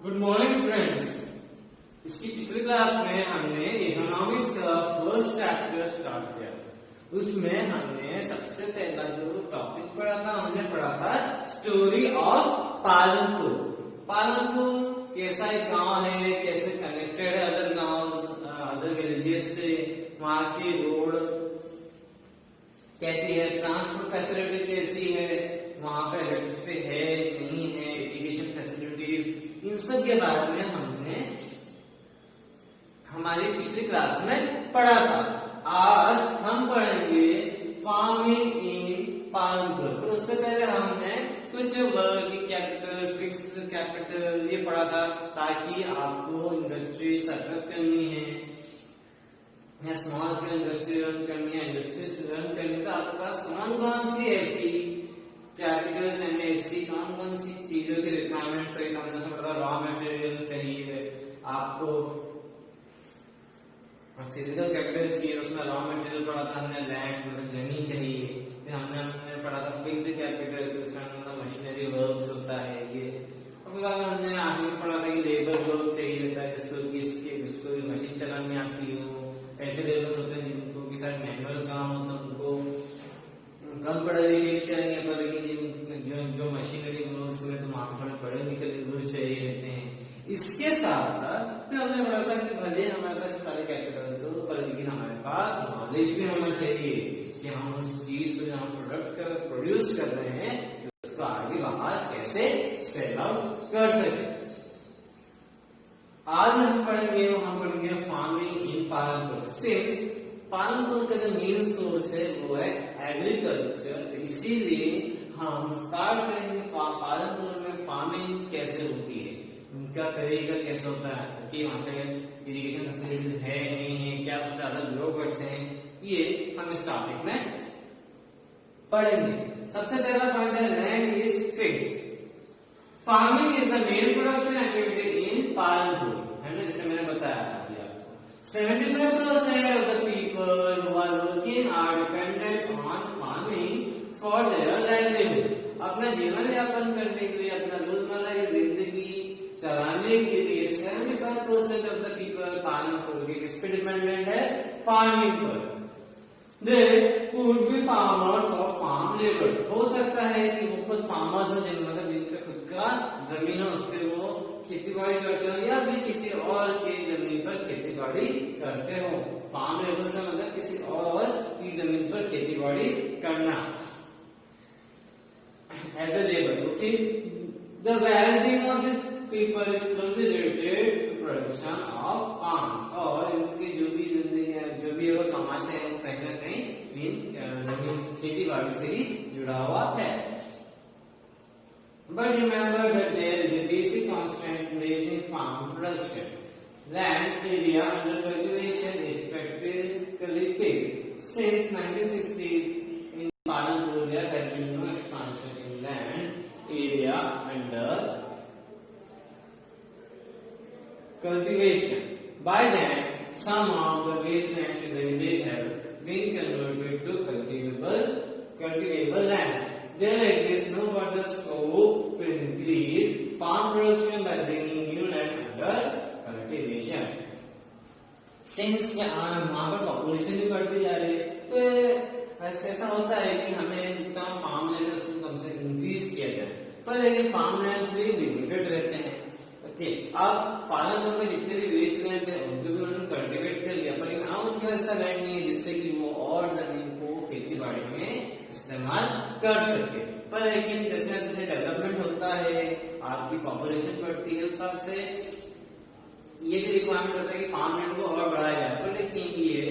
Good morning students. इसकी पिछली class में हमने इकोनॉमिक्स का फर्स्ट चैप्टर स्टार्ट किया था। उसमें हमने सबसे पहला जो टॉपिक पढ़ा था हमने पढ़ा था स्टोरी ऑफ पालनपुर। पालनपुर कैसा एक गांव है, कैसे कनेक्टेड है अदर गांव, अदर विलेजेस से, वहां की रोड कैसी है, ट्रांसपोर्ट फैसिलिटी कैसी है, वहां पर इलेक्ट्रिसिटी है नहीं है, एजुकेशन फैसिलिटीज, इन सब के बारे में हमने हमारी पिछली क्लास में पढ़ा था। आज हम पढ़ेंगे फार्मिंग इन पालनपुर। तो उससे पहले हमने कुछ वर्किंग कैपिटल, फिक्स कैपिटल ये पढ़ा था, ताकि आपको इंडस्ट्री सेटअप करनी है या स्मॉल स्केल इंडस्ट्री रन करनी है, इंडस्ट्री रन करनी, तो आपके पास कौन कौन सी ऐसी कैपिटल्स एंड ऐसी कौन कौन सी चीजों की रिक्वायरमेंट्स है। हमने समझा रॉ मटेरियल चाहिए आपको, फिजिकल कैपिटल चाहिए, उसमें रॉ मटेरियल पढ़ा था हमने, लैंड मतलब जमीन चाहिए। फिर हमने पढ़ा था फिक्स्ड कैपिटल, तो उसका मतलब मशीनरी वर्क्स होता है ये। और फिर हमने आगे भी पढ़ा था कि लेबर वर्क चाहिए होता है, जिसको मशीन चलानी आती हो। ऐसे लेबर्स होते हैं जिनको की साथ मैनुअल काम होता है, उनको कम पढ़े लिखे चाहिए, पर लेकिन जो मशीनरी वर्क्स में तो वहां थोड़े पढ़े लिखे लेबर चाहिए रहते हैं। इसके साथ साथ फिर हमने पढ़ा था कि भले हमारे पास सारे कैपिटल्स हो, पर लेकिन हमारे पास नॉलेज भी होना चाहिए कि हम उस चीज को जो हम प्रोडक्ट प्रोड्यूस कर रहे हैं उसको आगे बाहर कैसे सेल आउट कर सके। आज हम पढ़ेंगे farming in Palanpur. Since Palanpur का जो मेन सोर्स है वो है एग्रीकल्चर, इसीलिए हम स्टार्ट करेंगे पालनपुर में फार्मिंग कैसे होती है, उनका तरीका कैसे होता है, कि वहां से इरिगेशन फैसिलिटीज है नहीं है, क्या सबसे ज्यादा ग्रो करते हैं, ये हम इस टॉपिक में पढ़ेंगे। सबसे पहला पॉइंट है land is fixed. Farming is the main production activity in Palanpur, है ना, जैसे मैंने बताया था आपको। 75% of the people who are working are dependent on farming for their livelihood। अपना जीवन यापन करने के लिए, अपना रोजमर्रा की जिंदगी चलाने के लिए 75% ऑफ द पीपल पालनपुर के किस पे डिपेंडेंट है, फार्मिंग पर। दे कुड बी फार्मर्स और फार्म लेबर्स। हो सकता है कि वो खुद फार्मर्स हो, मतलब जिनका खुद का जमीन हो, उस पर वो खेती बाड़ी करते हो, या फिर किसी और के जमीन पर खेती बाड़ी करते हो। फार्म लेबर से मतलब किसी और की जमीन पर खेती बाड़ी करना as a labour. Okay, the well-being of this people is closely related to production of farms. और इनकी जो भी जिंदगी है, जो भी वो कमाते हैं, वो कहीं ना कहीं जमीन खेती बाड़ी से ही जुड़ा हुआ है। But remember that there is a basic constant in raising farm production. Land area under cultivation is practically fixed. Since 1960, in Palanpur, there has been no expansion in land area under cultivation. By then, some of the wastelands in the village have been converted to cultivable lands. There exists no further scope to increase farm production by bringing new land under cultivation. Since वहाँ पर population भी बढ़ती जा रही है, तो ऐसा होता है कि हमें जितना फार्म लैंड है उसको कम से इंक्रीज किया जाए, पर लेकिन फार्म लैंड्स भी लिमिटेड रहते हैं। ठीक, अब पालनपुर में जितने भी वेस्ट लैंड है उनको भी उन्होंने कल्टिवेट कर लिया, पर लेकिन अब उनका ऐसा लैंड नहीं है जिससे कि वो और जमीन को खेती बाड़ी में इस्तेमाल कर सके। पर लेकिन जैसे जैसे डेवलपमेंट होता है, आपकी पॉपुलेशन बढ़ती है, उस हिसाब से ये भी रिक्वायरमेंट होता है कि फार्म लैंड को और बढ़ाया जाए। पर लेकिन ये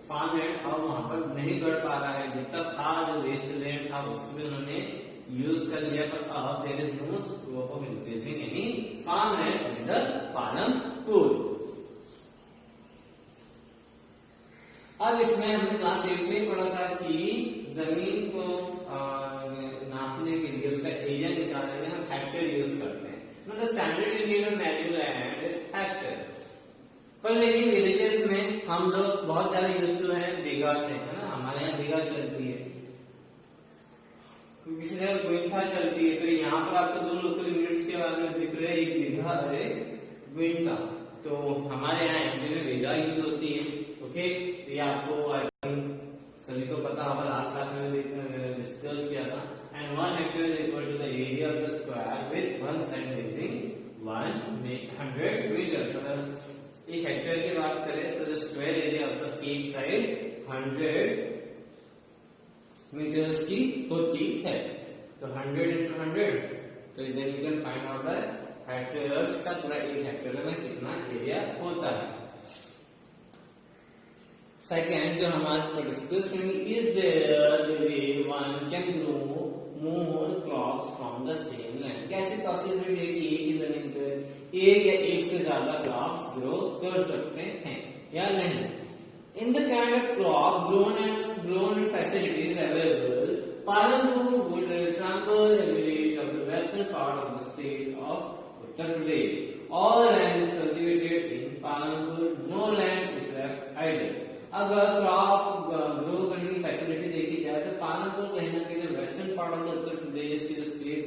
फार्म लैंड अब वहां पर नहीं बढ़ पा रहा है, जितना था जो वेस्ट लैंड था उसको भी उन्होंने यूज कर लिया, पर अब there is no scope of increasing any farm land in the Palanpur. अब इसमें हमने क्लास 8 में पढ़ा था कि जमीन को नापने के लिए, उसका एरिया निकालने में हम हेक्टेयर यूज करते हैं, मतलब standard unit of value land is hectare. पर लेकिन विलेजेस में हम लोग बहुत ज्यादा यूज टू है बीघा से, है ना, हमारे यहाँ बीघा चलती है, किसी जगह गुइंथा चलती है। तो यहाँ पर आपको दो लोकल यूनिट्स के बारे में जिक्र है, एक बीघा विघा अरे विंटा। तो हमारे यहाँ एमपी में विघा यूज होती है। ओके, तो ये आपको सभी को पता होगा, लास्ट क्लास में डिस्कस किया था। And 1 hectare is equal to the area of the square with one side measuring 100 metres. अगर इस हेक्टेयर की बात करें तो जो स्क्वायर एरिया ऑफ द एक साइड 100 मीटर्स की होती है। तो 100 into 100, तो इधर you can find out the hectares का पूरा एक हेक्टेयर में कितना एरिया होता है। सेकेंड जो हम आज पर डिस्कस करेंगे, is there the way one can grow more crops from the same land. कैसे पॉसिबिलिटी है कि एक ही जमीन पर एक या एक से ज्यादा क्रॉप्स ग्रो कर सकते हैं या नहीं। In the kind of crop grown and facilities available, Palanpur would resemble a village of the western part of the state of Uttar Pradesh. All land is cultivated in Palanpur, no land is left idle. अगर crop grow करने की facility देखी जाए तो पालनपुर कहीं ना कहीं जो western part of the Uttar Pradesh के जो स्टेट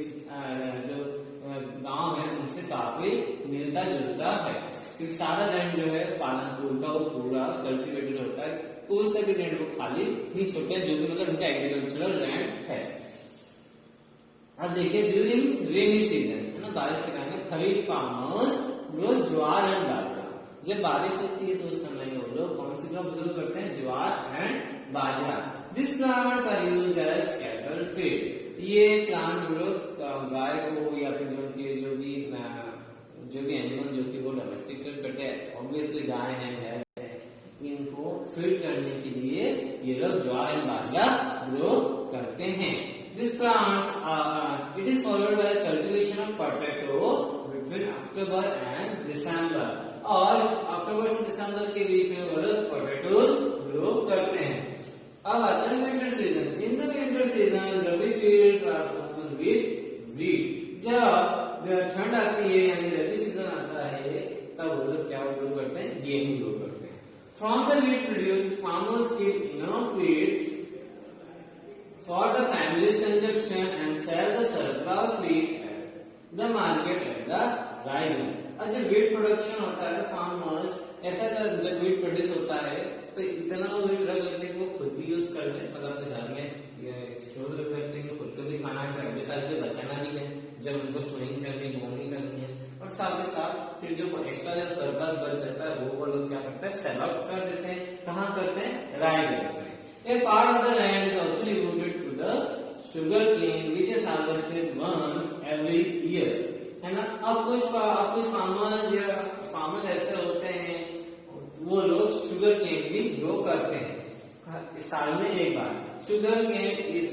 जो गांव है उनसे काफी मिलता जुलता है, क्योंकि सारा लैंड जो है पालनपुर का वो पूरा कल्टिवेटेड होता है, कोई सा भी लैंड को खाली नहीं छोड़ते हैं, जो भी मतलब उनका एग्रीकल्चरल लैंड है। अब देखिए ड्यूरिंग रेनी सीजन है ना, बारिश के टाइम में खरीफ फार्मर्स ग्रो ज्वार एंड बाजरा। जब बारिश होती है तो उस समय वो लोग कौन सी क्रॉप ग्रो करते हैं, jowar and bajra. This plants are used as cattle feed. ये प्लांट्स लोग गाय को या फिर जो भी एनिमल जो कि वो डोमेस्टिकेट करते हैं, ऑब्वियसली गाय है भैंस है, इनको फीड करने के लिए ये लोग ज्वार एंड बाजरा ग्रो करते हैं। This plants it is followed by cultivation of potato between October and December. और अक्टूबर से दिसंबर के बीच में वो लोग पोटैटोज ग्रो करते हैं। अब आता है winter season. In the winter season rabi fields are sown with wheat. जब ठंड आती है यानी रबी सीजन आता है तब वो लोग क्या ग्रो करते हैं, गेहूं ग्रो करते हैं। From the wheat produce farmers keep enough wheat for the family's consumption and sell the surplus wheat at the market at the right rate। अब जब वीट प्रोडक्शन होता है तो फार्मर्स ऐसा जब वीट प्रोड्यूस होता है तो इतना वीट रख लेते हैं कि वो खुद भी यूज कर ले, मतलब अपने घर में स्टोर कर करते हैं, खुद को भी खाना है, अगले साल के बचाना भी है जब उनको स्टोरिंग करनी बोनिंग करनी है। और साथ ही साथ फिर जो एक्स्ट्रा जब सरप्लस बच जाता है वो लोग क्या करते हैं, सेल आउट कर देते हैं। कहाँ करते हैं, राई करते हैं। A part of the land is also devoted to the sugar cane which is harvested once every year, है ना। अब कुछ फार्मर्स ऐसे होते हैं वो लोग शुगर केन भी ग्रो करते हैं साल में एक बार। Sugarcane is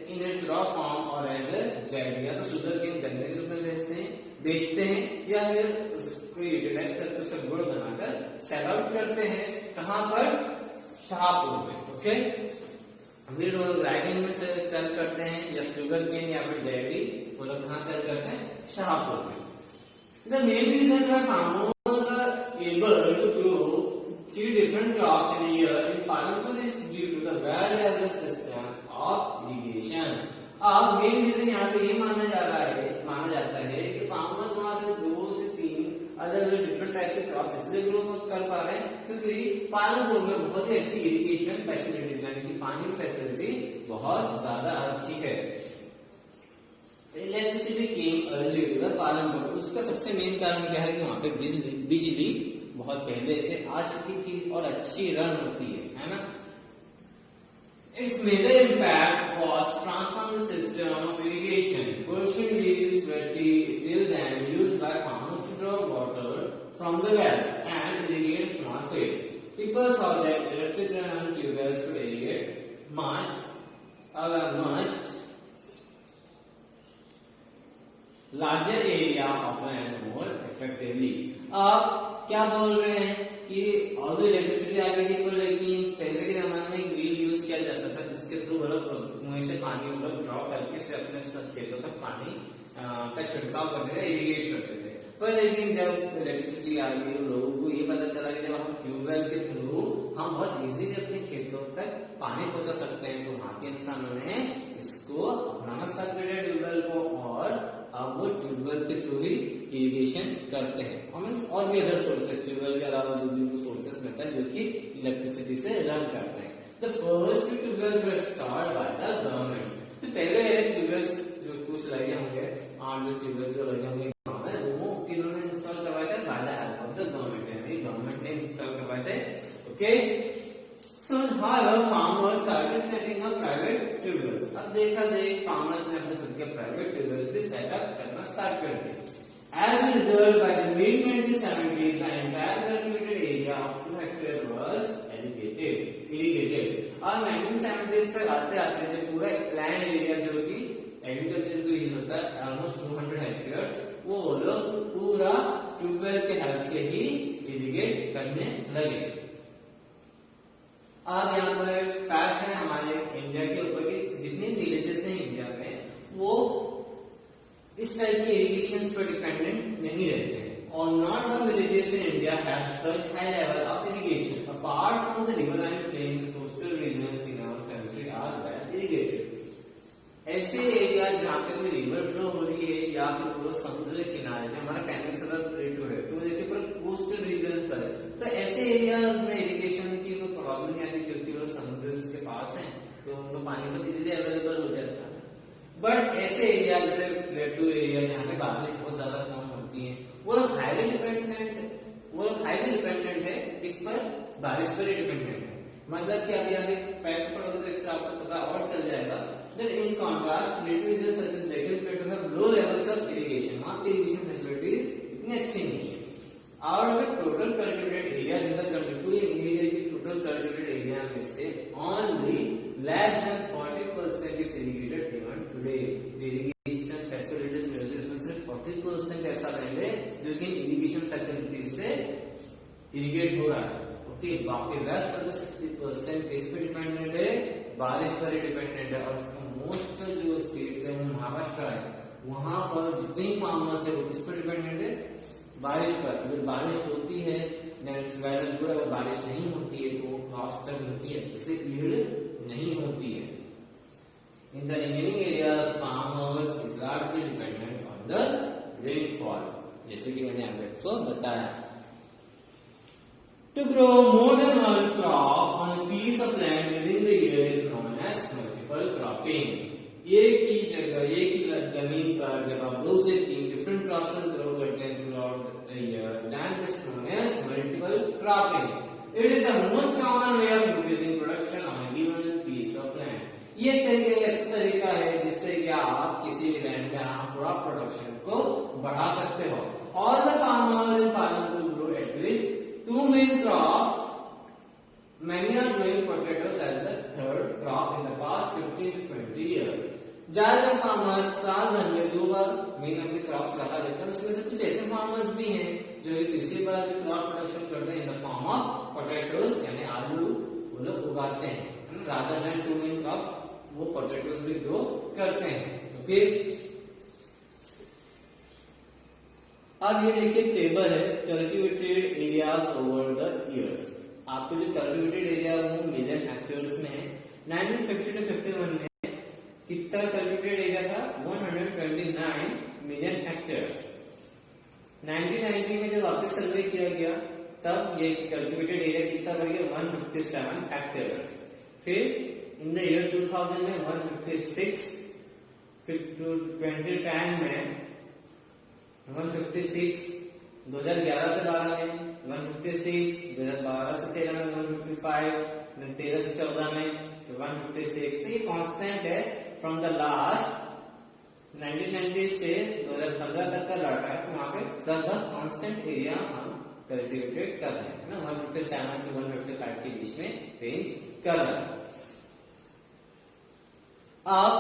in its raw form और एज ए जेली, या तो शुगर केन गन्ने के रूप में बेचते हैं या फिर उसको यूटिलाइज करके उसका गुड़ बनाकर सेल आउट करते हैं। कहाँ पर, शाहपुर में। ओके, फिर वो लोग राइडिंग में सेल करते हैं या शुगर केन या फिर जेली, वो लोग कहाँ सेल करते हैं, शाहपुर में। The main reason why farmers are able to grow 3 different crops in a year in Palanpur is due to the well-developed system of irrigation। अब मेन रीजन यहाँ पे ये माना जाता है कि फार्मर्स वहां से 2 से 3 अलग अलग डिफरेंट टाइप के क्रॉप्स इसलिए ग्रो कर पा रहे हैं क्योंकि पालनपुर में बहुत ही अच्छी इरिगेशन फैसिलिटीज यानी कि पानी की फैसिलिटी बहुत ज्यादा अच्छी है। Electricity came early to the Palanpur. उसका सबसे मेन कारण क्या है कि वहां पे बिजली बहुत पहले से आ चुकी थी और अच्छी रन होती है ना। Its major impact was transform the system of irrigation. Portion wells were till then used by farmers to draw water from the wells and irrigate small fields. People saw that electric tube wells could irrigate much larger area of land more effectively। अब क्या बोल रहे हैं कि all electricity आ गई थी, पर लेकिन पहले के जमाने में व्हील यूज किया जाता था जिसके थ्रू कुएं से पानी वो लोग ड्रॉ करके फिर अपने खेतों तक पानी का छिड़काव करते थे, इरिगेट करते थे। पर लेकिन जब इलेक्ट्रिसिटी आ गई लोगों को ये पता चला कि जब हम ट्यूबवेल के थ्रू हम बहुत इजीली अपने खेतों तक पानी पहुंचा सकते हैं, तो वहां के इंसानों ने इसको अपनाना स्टार्ट किया ट्यूबवेल को, और अब वो ट्यूबवेल के थ्रू ही इरिगेशन करते हैं। और भी अदर सोर्सेस, ट्यूबवेल के अलावा जो भी सोर्सेस मिलता है जो कि इलेक्ट्रिसिटी से रन करते हैं। The first tubewell were installed by the government. तो पहले ट्यूबवेल्स जो कुछ लगे होंगे, 8 ट्यूबवेल्स जो लगे होंगे वो इन्होंने इंस्टॉल करवाए थे by the help of the government, यानी गवर्नमेंट ने इंस्टॉल करवाए थे। Okay, so however farmers started setting up private tubewells। अब देखा फार्मर्स ने अपने खुद के प्राइवेट ट्यूबवेल्स भी सेटअप करना स्टार्ट कर दिए। As a result, by the mid 1970s, the entire cultivated area of 2 hectares was irrigated। और 1970s तक आते आते पूरा लैंड एरिया जो कि एग्रीकल्चर को यूज होता है ऑलमोस्ट 200 हेक्टेयर्स, वो लोग पूरा ट्यूबवेल के हेल्प से ही इरिगेट करने लगे। अब यहाँ पर फैक्ट है हमारे इंडिया के ऊपर की जितने विलेजेस हैं इंडिया में वो इस टाइप के इरिगेशन पर डिपेंडेंट नहीं रहते हैं। और not all villages in India have such high level of irrigation apart from the riverline plains, coastal regions in our country are well irrigated. ऐसे एरिया जहाँ पे कोई रिवर फ्लो हो रही है या फिर पूरा समुद्र के किनारे जो हमारा पेनिनसुलर प्लेटो है तो देखिए पूरा कोस्टल रीजन पर है, तो ऐसे एरियाज में इरिगेशन की कोई प्रॉब्लम नहीं आती क्योंकि वो समुद्र के पास है तो उनको पानी तो इजीली अवेलेबल हो जाता है। बट ऐसे एरिया जैसे प्लेटू एरिया जहाँ पे बारिश बहुत ज्यादा कम होती है वो लोग हाईली डिपेंडेंट है इस पर, बारिश पर ही डिपेंडेंट है। मतलब कि अभी आगे फैक्ट पढ़ोगे तो इससे आपको पता और चल जाएगा। Then in contrast, plateau regions such as Deccan Plateau have low levels of irrigation। वहाँ पे irrigation facilities इतनी अच्छी नहीं है। Out of the total cultivated areas in the country, पूरी इंडिया की total cultivated area में से only less than 40% is irrigated even today। जो irrigation facilities मिलती है उसमें सिर्फ 40% ऐसा लैंड है जो कि irrigation facilities से irrigate हो रहा है। ओके, बाकी रेस्ट ऑफ द 60% किस पे डिपेंडेंट है, बारिश पर ही डिपेंडेंट है। और मोस्ट जो स्टेट्स है वो महाराष्ट्र है, वहां पर जितने फार्मर्स है वो किस पर डिपेंडेंट है, बारिश पर। अगर बारिश होती है अगर बारिश नहीं होती है तो क्रॉप्स पर उनकी अच्छे से यील्ड नहीं होती है। In the remaining areas farmers is largely dependent on the rainfall, जैसे कि मैंने आपको बताया। To grow more than one crop on a piece of land within the year is known as multiple cropping। एक ही जगह एक ही जमीन पर जब आप 2 से 3 डिफरेंट क्रॉप्स ग्रो करते हैं throughout the year, that is known as multiple cropping। It is the most common way of increasing production on a given piece of land। ये ऐसा तरीका है जिससे कि आप किसी भी लैंड में आप क्रॉप प्रोडक्शन को बढ़ा सकते हो। All the farmers in Palanpur grow at least 2 main crops। Many are growing potatoes as the third crop in the past 15 to 20 years। ज्यादातर फार्मर्स साल भर में 2 बार मेन अपने क्रॉप्स लगा देते हैं। उसमें से कुछ ऐसे फार्मर्स भी हैं जो तीसरी बार भी क्रॉप प्रोडक्शन करते हैं in the form of potatoes, यानी आलू वो लोग उगाते हैं। रादर देन 2 मेन क्रॉप्स वो पोटैटोज भी ग्रो करते हैं। ओके, अब ये देखिए टेबल है cultivated areas over the years. आपको जो कल्टिवेटेड एरिया वो मिलियन हेक्टेयर्स में है। 1950 to 51 में कितना कल्टिवेटेड एरिया था, 129 मिलियन हेक्टेयर्स। 1990 में जब वापस सर्वे किया गया तब ये कल्टिवेटेड एरिया कितना बढ़ गया, 157 हेक्टेयर्स। फिर इन द ईयर 2000 में 156, फिर 2010 में 156, 2011 से 12 में 156, 2012 से 13 में 155, 13 से 14 में 156। तो ये कांस्टेंट है फ्रॉम द लास्ट 1990 से 2015 तक का डाटा है। तो वहां पे लगभग कांस्टेंट एरिया हम कल्टिवेटेड कर रहे हैं ना, 157 to 155 के बीच में रेंज कर रहे हैं। अब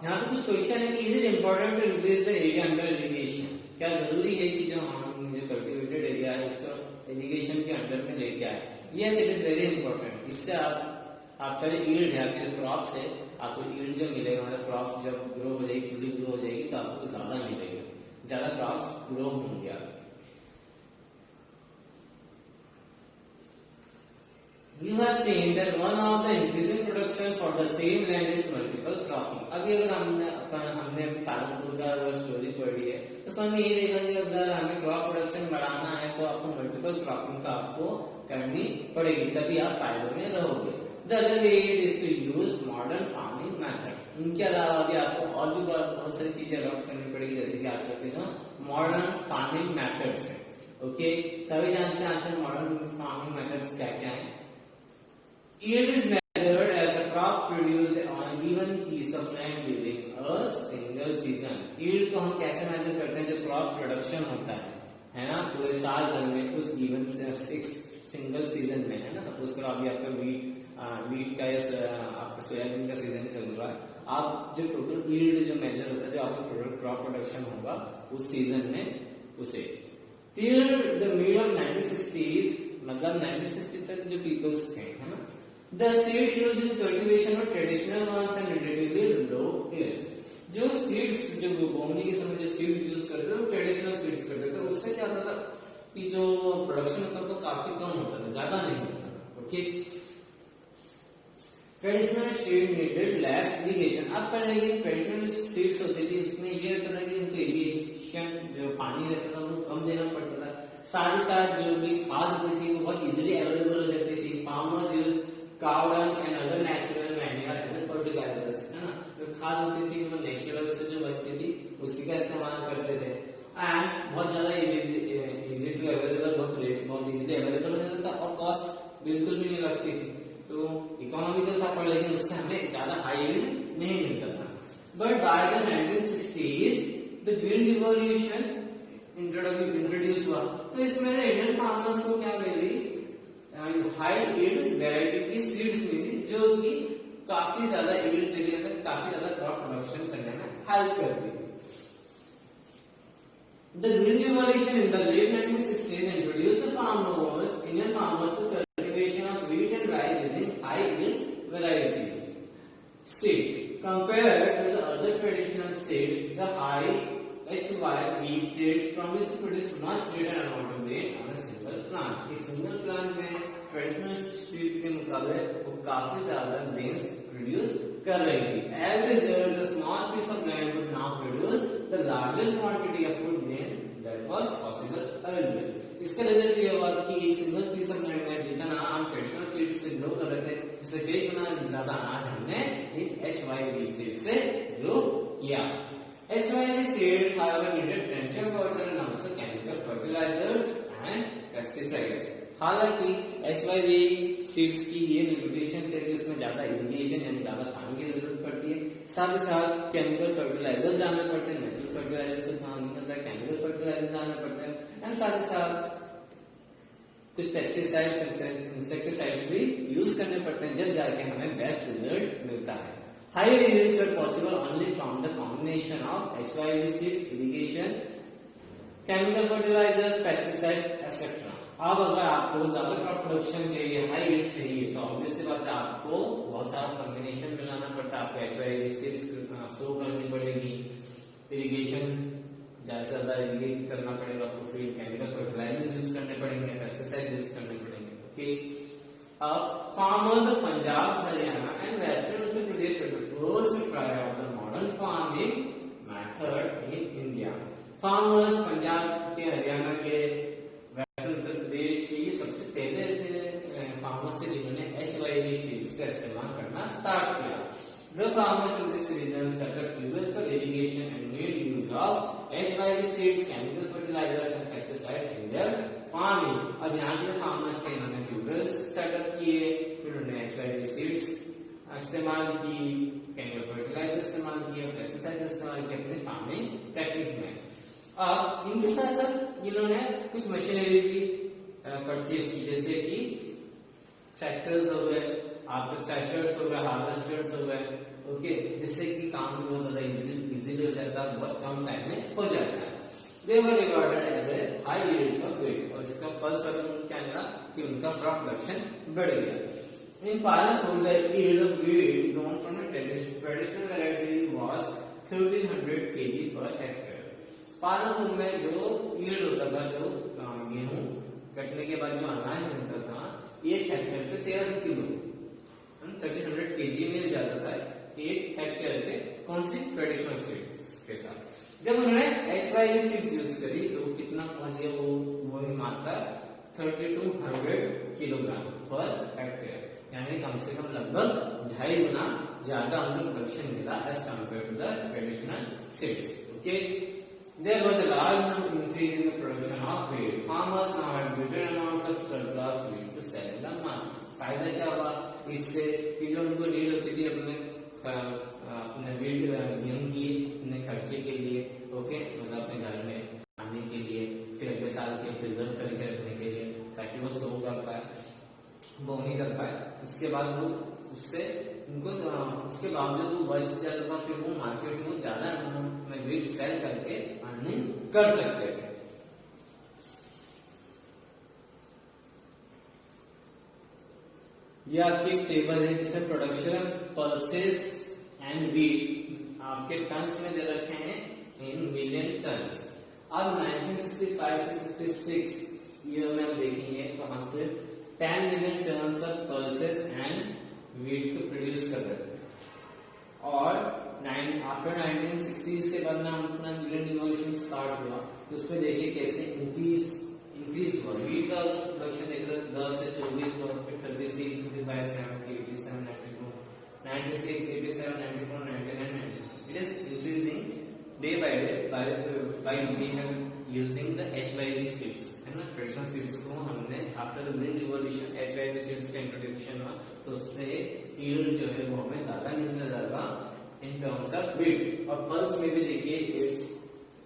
यहाँ पे कुछ क्वेश्चन है कि is it important to increase the area under irrigation. क्या जरूरी है कि जो हम जो कल्टिवेटेड एरिया है उसको इरिगेशन के अंडर में लेके आए। Yes, it is very important. इससे आपका जो यील्ड है, आपके जो क्रॉप्स है, आपको यील्ड जो मिलेगा, मतलब क्रॉप्स जब ग्रो हो जाएगी, फुली ग्रो हो जाएगी तो आपको ज्यादा मिलेगा, ज्यादा क्रॉप्स ग्रो होंगे। You have seen that one of the increasing production for the same land is multiple cropping। अभी अगर हमने पालनपुर का स्टोरी पढ़ी है उसमें ये देखा कि अगर हमें क्रॉप प्रोडक्शन बढ़ाना है तो आपको मल्टीपल क्रॉपिंग का आपको करनी पड़ेगी, तभी आप फायदे में रहोगे। The other way is to use modern farming method. इनके अलावा भी आपको और भी बहुत सारी चीजें अडॉप्ट करनी पड़ेगी, जैसे कि आजकल के जो मॉडर्न फार्मिंग मेथड्स है। ओके, सभी जानते हैं आजकल मॉडर्न फार्मिंग मेथड्स क्या क्या है। Yield is measured as the crop produced on a given piece of land during a single season. Yield को हम कैसे मेजर करते हैं, जो क्रॉप प्रोडक्शन होता है ना, पूरे साल भर में उस गिवन सिंगल सीजन में, है ना। सपोज करो अभी आपका वीट का या आपका सोयाबीन का सीजन चल रहा है, आप जो टोटल यील्ड जो मेजर होता है, जो आपका क्रॉप प्रोडक्शन होगा उस सीजन में, उसे till the mid of 1960s, मतलब 1960 तक जो पीपल्स थे, है ना, the seed used in cultivation were traditional ones and relatively low yields. जो सीड्स जो बोने के समय जो सीड्स यूज करते थे वो ट्रेडिशनल सीड्स करते थे, उससे क्या होता था कि जो प्रोडक्शन होता था काफी कम होता था, ज्यादा नहीं होता था। Okay, traditional seed needed less irrigation. अब पहले ये ट्रेडिशनल सीड्स होती थी, उसमें ये रहता था कि उनको इरिगेशन जो पानी रहता था वो कम देना पड़ता था, साथ ही साथ जो भी खाद होती थी वो बहुत इजीली अवेलेबल हो जाती थी। Farmers use cow dung and other natural manure as a fertilizers, है ना। जो खाद होती थी वो नेचुरल से जो बनती थी उसी का इस्तेमाल करते थे, एंड बहुत ज्यादा इजी टू अवेलेबल, बहुत इजीली अवेलेबल हो जाता था और कॉस्ट बिल्कुल भी नहीं लगती थी, तो इकोनॉमिकल था, पर लेकिन उससे हमें ज्यादा हाई यील्ड नहीं मिलता था। But by the 1960s the green revolution introduce हुआ, तो इसमें इंडियन फार्मर्स को क्या मिली, हाई यील्ड वैरायटी की सीड्स मिली, जो कि काफी ज्यादा यील्ड देने में, काफी ज्यादा क्रॉप प्रोडक्शन करने में हेल्प करती थी। The green revolution in the late 1960s introduced the farmers, Indian farmers, to cultivation of wheat and rice using high yield varieties seeds. Compared to the other traditional seeds, the high HYV seeds promise to produce much greater amount of grain on a single plant. एक single plant में traditional seed के मुकाबले वो काफी ज्यादा grains produce कर रही थी। As a result, the small piece of land would now produce the largest quantity of food grain that was possible earlier. इसका रिजल्ट ये हुआ कि एक सिंगल पीस ऑफ लैंड में जितना हम ट्रेडिशनल सीड से ग्रो कर रहे थे, उससे कई गुना ज्यादा अनाज हमने इन HYV सीड से ग्रो किया। HYV seeds, however, needed plenty of water and also chemical fertilizers and pesticides. हालांकि HYV सीड्स की ये लिमिटेशन है कि उसमें ज्यादा इरिगेशन यानी ज्यादा पानी की जरूरत पड़ती है, साथ ही साथ केमिकल फर्टिलाइजर्स डालने पड़ते हैं, नेचुरल फर्टिलाइजर से काम नहीं होता है, केमिकल फर्टिलाइजर डालने पड़ते हैं, एंड साथ ही साथ कुछ पेस्टिसाइड्स, इंसेक्टिसाइड्स भी यूज करने पड़ते हैं, जब जाके हमें बेस्ट रिजल्ट मिलता है। Higher yields were possible only from the combination of HYV seeds, irrigation, chemical fertilizers, pesticides, etc. अब अगर आपको ज्यादा क्रॉप प्रोडक्शन चाहिए, हाई यील्ड चाहिए, तो ऑब्वियसली बात है आपको बहुत सारा कॉम्बिनेशन मिलाना पड़ता है। आपको HYV सीड्स शो करनी पड़ेगी, इरिगेशन ज्यादा से ज्यादा इरिगेट करना पड़ेगा आपको, फिर केमिकल फर्टिलाइजर्स यूज करने पड़ेंगे, पेस्टिसाइड्स यूज करने पड़ेंगे। Okay, farmers of Punjab, Haryana and Western Uttar Pradesh were the first to try out the modern farming method in India. Farmers Punjab के, हरियाणा के, वेस्टर्न उत्तर प्रदेश के ये सबसे पहले ऐसे फार्मर्स थे जिन्होंने HYV सीड्स का इस्तेमाल करना स्टार्ट किया। The farmers in this region set up tubes for irrigation and made use of HYV seeds, chemical fertilizers and pesticides in their farming. अब यहाँ के फार्मर्स थे, इन्होंने ट्यूबवेल्स सेटअप किए, फिर उन्होंने HYV सीड्स इस्तेमाल की, केमिकल फर्टिलाइजर इस्तेमाल किया, पेस्टिसाइड इस्तेमाल किया अपने फार्मिंग टेक्निक में। अब इनके साथ साथ इन्होंने कुछ मशीनरी भी परचेज की, जैसे कि ट्रैक्टर्स हो गए, आपके थ्रेशर्स हो गए, हार्वेस्टर्स हो गए, ओके, जिससे कि काम बहुत ज्यादा इजीली हो जाता है, बहुत कम टाइम में हो जाता है। They were regarded as a high yields of wheat, और इसका फलस्वरूप क्या मिला कि उनका क्रॉप प्रोडक्शन बढ़ गया। In Palanpur, the yield of wheat grown from a traditional variety was 1300 kg per hectare. Palanpur में जो yield होता था, जो गेहूं कटने के बाद जो अनाज मिलता था, एक हेक्टेयर पे 1300 किलो 1300 kg मिल जाता था एक हेक्टेयर पे, कौन सी ट्रेडिशनल सीड्स के साथ। जब उन्होंने HYV सीड्स यूज करी तो कितना पहुंच गया वो मात्रा 3200 किलोग्राम पर हेक्टेयर, यानी कम से कम लगभग 2.5 गुना ज्यादा उनको प्रोडक्शन मिला as compare to the traditional seeds. Okay, there was a large increase in the production of wheat. Farmers now had greater amounts of surplus wheat to sell in the market. फायदा क्या हुआ इससे कि जो उनको need होती थी अपने wheat गेहूं की अपने खर्चे के लिए, ओके, मतलब अपने घर में खाने के लिए, फिर अगले साल के प्रिजर्व करके रखने के लिए ताकि वो स्टोर कर पाए, वो नहीं कर पाए. उसके बाद वो उससे उनको उसके बावजूद वो बच जाता था, फिर वो मार्केट में ज्यादा अमाउंट में वेट सेल करके अर्निंग कर सकते थे. ये आपकी एक टेबल है जिसमें प्रोडक्शन पल्सेस एंड वीट आपके टन्स में दे रखे हैं इन मिलियन टन्स. अब 1965 से 66 ईयर में हम देखेंगे तो हम सिर्फ 10 million tons of pulses and wheat को प्रोड्यूस कर रहे थे. और आफ्टर 1960s के बाद में हम अपना मिलियन रिवॉल्यूशन स्टार्ट हुआ तो उसमें देखिए कैसे इंक्रीज हुआ. वीट का प्रोडक्शन देखिए 10 से 24 हुआ, फिर 36, 55, 70, 87, 94, 96, 87, 94, 99, 96. It is increasing day by day by we have using the HYV seeds, है ना. ट्रेडिशनल सीड्स को हमने after the green revolution HYV seeds का इंट्रोडक्शन हुआ तो उससे यील्ड जो है वो हमें ज्यादा मिलने लगा इन टर्म्स ऑफ वीट. और पल्स में भी देखिए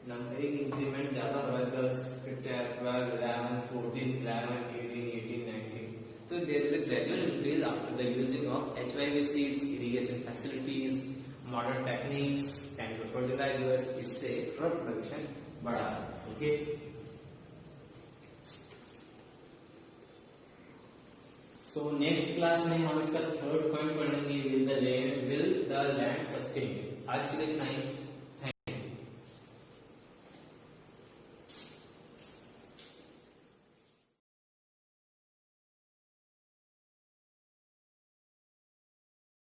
एक इंक्रीमेंट ज्यादा हो रहा है, 10, 12, 11, 14, 11, 18, 18, 19. तो there is a gradual increase after the using of HYV seeds, irrigation facilities, modern techniques, chemical fertilisers. इससे क्रॉप प्रोडक्शन बढ़ा. ओके, सो नेक्स्ट क्लास में हम इसका थर्ड पॉइंट पढ़ेंगे, विल द लैंड सस्टेन. आज के लिए इतना ही.